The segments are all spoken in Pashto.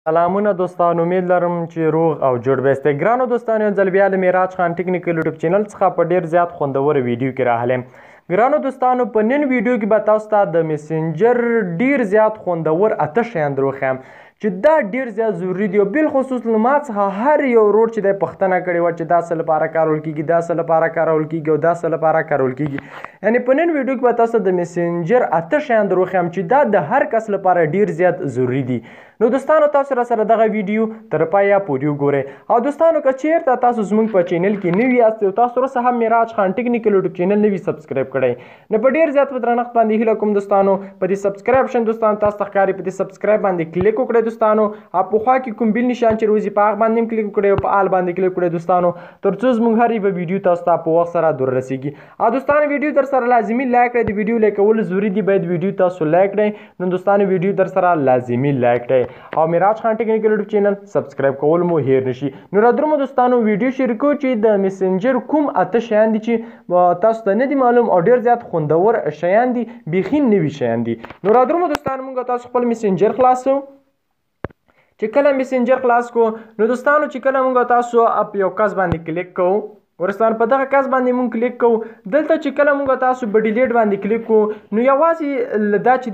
سلامونه دوستان، امید لرم چې روغ او جوړ به یاستئ. ګرانو دوستانو، یو ځل بیا د معراج خان ټیکنیکل یوټیوب چینل څخه په ډیر زیات خوندور ویډیو کې راغلی یم. ګرانو دوستانو، په نن ویډیو کې به تاسو ته د میسنجر ډیر زیات خوندور 8 شیان دروښیم چې دا ډیر زیات ضروري دي او بالخصوص له ما څخه هر یو ورور چې دی پوښتنه کړې وه چې دا څه لپاره کارول کیږي، دا څه لپاره کارول کیږي او دا څه لپاره کارول کیږي. یعنې په نن ویډیو کې به تاسو ته د میسنجر 8 شیان دروښیم چې دا د هر کس لپاره ډیر زیات ضروري دي. نو دوستانو، تاسو را سره دغه ویډیو تر پایه پورې وګورئ. او دوستانو، که چیرته تاسو زموږ په چینل کې نوي یاست او تاسو وروسته هم معراج خان ټیکنیکل یوټیوب چینل نوي سبسکرایب کړئ، نو په ډیر زیات په درنښت باندې هیله کوم دوستانو، په دې سبسکرایب شن دوستانو تاسو ته ښکاري، په دې سبسکرایب باندې کلیک وکړئ دوستانو. او په خوا کې کوم بیل نشان چې روزي په هغه باندې کلیک وکړئ او په آل باندې کلیک وکړئ دوستانو، تر څو زموږ هر یوه ویډیو تاسو ته په وخت سره در رسیږي. او دوستانو، ویډیو در سره لازمي لایک کړئ، د ویډیو لایک کول ضروري دي، باید ویډیو تاسو لایک کړئ. نو دوستانو، ویډیو در سره لازمي لایک کړئ او معراج خان ټیکنیکل یوټیوب چینل سبسکرایب کول مو هیر نشي. نو را درومو دوستانو، ویډیو شروع کوو چې د میسنجر کوم 8 شیان دي چې تاسو ته نه دي معلوم او ډیر زیات خوندور شیان دي، بیخي نوي شیان دي. نو را درومو دوستانو، موږ تاسو خپل میسنجر خلاصو. چې کله میسنجر خلاص کو، نو دوستانو چې کله موږ تاسو په یو کس باندې کلیک کوو، ورستان په دغه کس باندې مونږ کلیک کوو، دلته چې کله مونږ تاسو په ډیلیټ باندې کلیک کوو، نو یوازې دا چې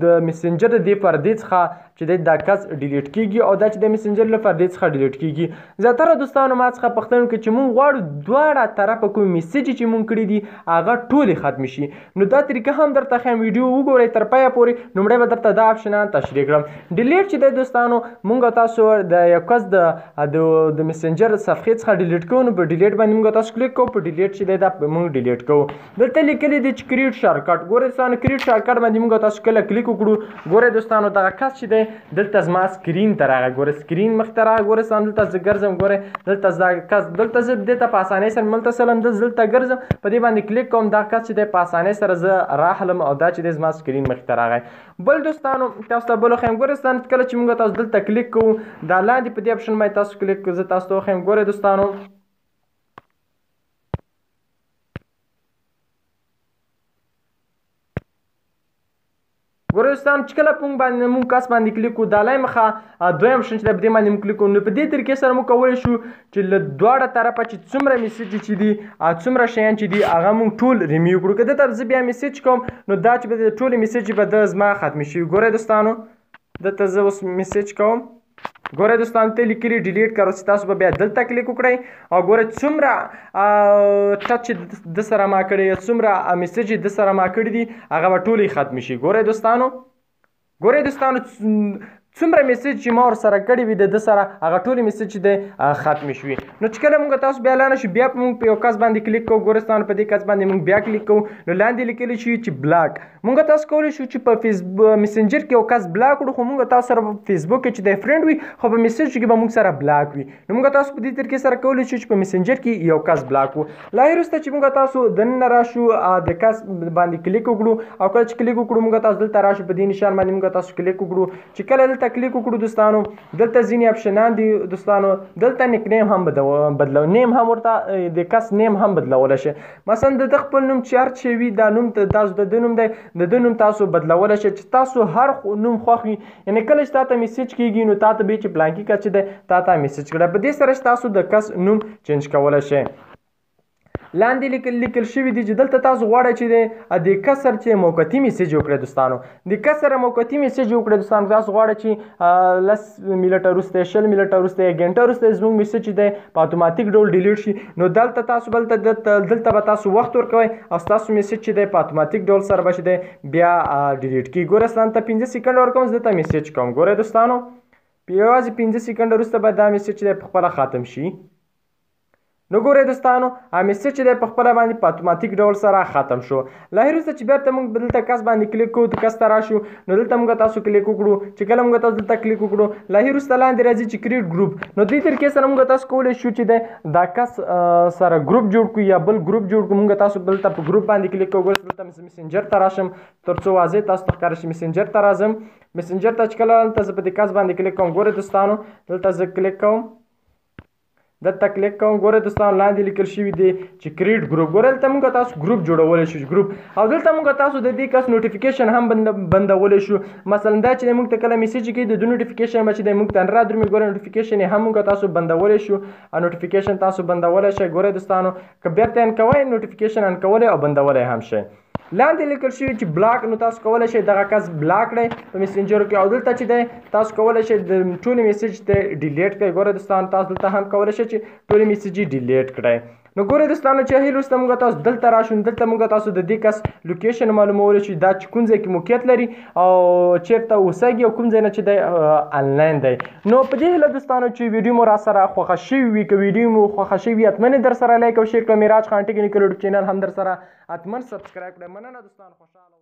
د میسنجر د دې پردې څخه چې دا کس ډیلیټ کیږي او دا چې د میسنجر له پردې څخه ډیلیټ کیږي. زیاتره دوستانو ما څخه پوښتنه وکړه چې مونږ غواړو دواړه طرفه کوم میسج چې مونږ کړي دي هغه ټولې ختم شي. نو دا طریقه هم درته ښیم، ویډیو وګورئ تر پایه پورې. لومړی به درته دا اپشنان تشریح کړم. ډیلیټ چې دی دوستانو، مونږ تاسو د یو کس د میسنجر صفحې څخه ډیلیټ کوو، نو په ډیلیټ باندې مونږ تاسو کلیک کوو، په ډیلیټ چې دی دا مونږ ډیلیټ کوو. دلته لیکلي دي چې کریټ شارټکټ. ګورئ دوستانو، کریټ شارټکټ باندې مونږ تاسو کله کلیک وکړو، ګورئ دوستانو دغه کس چې دی دلته زما سکرین ته راغی، ګورئ سکرین مخ ته راغی. ګورئ دوستانو، دلته زه ګرځم، ګورئ دلته دا کس، دلته زه دې ته په اسانۍ سره ملتصل یم، دلته ګرځم، په دې باندې کلیک کوم، دا کس چې دی په اسانۍ سره زه راحلم او دا چې دی زما سکرین مخ ته راغی. بل دوستانو، تاسو ته بل وښیم. ګورئ دوستانو، کله چې مونږ تاسو دلته کلیک کوو، دا لاندې په دې اپشن باندې تاسو کلیک کوئ، زه تاسو ته وښیم. ګورئ دوستانو، ګورئ دوستانو، چې کله مونږ کس باندې کلیک کوو، دا لای مخه دویم اپشن چې دی په دې باندې مونږ کلیک کوو. نو په دې طریقې سره موږ کولی شو چې له دواړه طرفه چې څومره میسج چې دي، څومره شیان چې دي، هغه مونږ ټول ریمیو کړو. که دلته زه بیا میسج کوم، نو دا چې به ټولې میسج به د زما ختمې شي. ګورئ دوستانو، دلته زه اوس میسج کوم، ګورئ دوستانو ته لیکلي ډیلیټ کړو، چې تاسو به بیا دلته کلیک وکړئ او ګورئ څومره ټچ د سره ما کړی، څومره میسج د سره ما کړي دي، هغه به ټولې ختم شي. ګورئ دوستانو، څومره میسج چې ما ورسره کړي وي د ده سره، هغه ټولې میسج چې دی ختمې شوي. نو چې کله مونږ تاسو بیا لاړ شو، بیا مونږ په یو کس باندې کلیک کوو. ګورئ دوستانو، په دې کس باندې مونږ بیا کلیک کوو، نو لاندې لیکلی شي چې بلاک. مونږ تاسو کولی شو چې په میسنجر کې یو کس بلاک کړو، خو مونږ تاسو سره په فیسبوک کې چې دی فرینډ وي، خو په میسج کې به مونږ سره بلاک وي. نو مونږ تاسو په دې طریقې سره کولی شو چې په میسنجر کې یو کس بلاک کړو. لا وروسته چې مونږ تاسو دننه راشو، د کس باندې کلیک وکړو، او کله چې کلیک وکړو مونږ تاسو دلته راشو، په دې نشان باندې مونږ تاسو کلیک وکړو. چې کله دلته کلیک وکړو دوستانو، دلته ځینې اپشنان دي دوستانو. دلته نیک نیم هم بدلو، نیم هم ورته د کس نیم هم بدلولی شي. مثلا د خپل نوم چې هر څه وي، دا نوم تاسو د ده نوم دی، د ده نوم تاسو بدلولی شئ، چې تاسو هر نوم خوښ وي. یعنې کله چې تا ته میسج کېږي، نو تا ته به چې پلانکي کس چې دی تا ته میسج کړی، په دې سره چې تاسو د کس نوم چینج کولی شئ. لاندې لیکل شوي دي چې دلته تاسو غواړئ چې د کس سره چې موقتي میسج وکړئ دوستانو، د کس سره موقتي میسج وکړئ دوستانو. تاسو غواړئ چې 10 منټه وروسته، 20 منټه وروسته، 1 غنټه وروسته زموږ میسج چې دی په اتوماتیک ډول ډیلیټ شي. نو دلته تاسو دلته به تاسو وخت ورکوئ او ستاسو میسج چې دی په اتوماتیک ډول سره به چې دی بیا ډیلیټ کیږي. ګورئ دوستانو، ته 15 سیکنډ ورکوم، زه دلته میسج کوم. ګورئ دوستانو، یوازې 15 سیکنډ وروسته به دا میسج چې دی په خپله ختم شي. نو ګورئ دوستانو، میسج چې دی په خپله باندې په اتوماتیک ډول سره ختم شو. لا وروسته چې بیرته موږ دلته کس باندې کلیک کوو، د کس ته راشو، نو دلته موږ تاسو کلیک وکړو. چې کله موږ تاسو دلته کلیک وکړو، لا وروسته لاندې راځي چې کریټ ګروپ. نو دې طریقې سره موږ تاسو کولی شو چې دی دا کس سره ګروپ جوړ کړو یا بل ګروپ جوړ کړو. موږ تاسو دلته په ګروپ باندې کلیک کوو. دلته میسنجر ته راشم تر څو واضح تاسو ته ښکاره شي. میسنجر ته راځم، میسنجر ته چې کله دلته زه په دې کس باندې کلیک کوم، ګورئ دوستانو دلته زه کلیک کوم، دلته کلیک کوم. ګوره دوستانو لاندې لیکل شوي دی چې کریټ ګروپ. ګوره دلته موږ تاسو ګروپ جوړولی شو ګروپ، او دلته موږ تاسو د دې کس نوټیفیکیشن هم بندولی شو. مثلا دا چې موږ ته کله میسیج کوي د نوټیفیکیشن به چې دی موږ ته را درومي. ګوره نوټیفیکیشن یې هم موږ تاسو بندولی شو، نوټیفیکیشن تاسو بندولی شئ. ګوره دوستانو که بیرته ان کوئ نوټیفیکیشن ان کولی او بندولی هم شئ. لاندې لیکل شوي چې بلاک، نو تاسو کولی شئ دغه کس بلاک کړئ په میسنجرو کې، او دلته چې دی تاسو کولی شئ د ټولې میسیج ته ډیلیټ کړئ. ګوره دوستانو تاسو دلته هم کولی شئ چې ټولې میسیج یې ډیلیټ کړئ. نو ګوره دوستانو چې هیله وروسته موږ تاسو دلته راشو، دلته موږ تاسو د دې کس لوکیشن معلومولی شو، دا چې کوم ځای کې موقعیت لري او چیرته اوسیږي او کوم ځای نه چې دی آنلاین دی. نو په دې هیله دوستانو چې ویډیو مو را سره خوښه شوي وي، که ویډیو مو خوښه شوي وي حتما در سره لایک او شیر کړئ. معراج خان ټیکنیکل یوټیوب چینل هم در سره حتما سبسکرایب کړئ. مننه دوستان، خوشحاله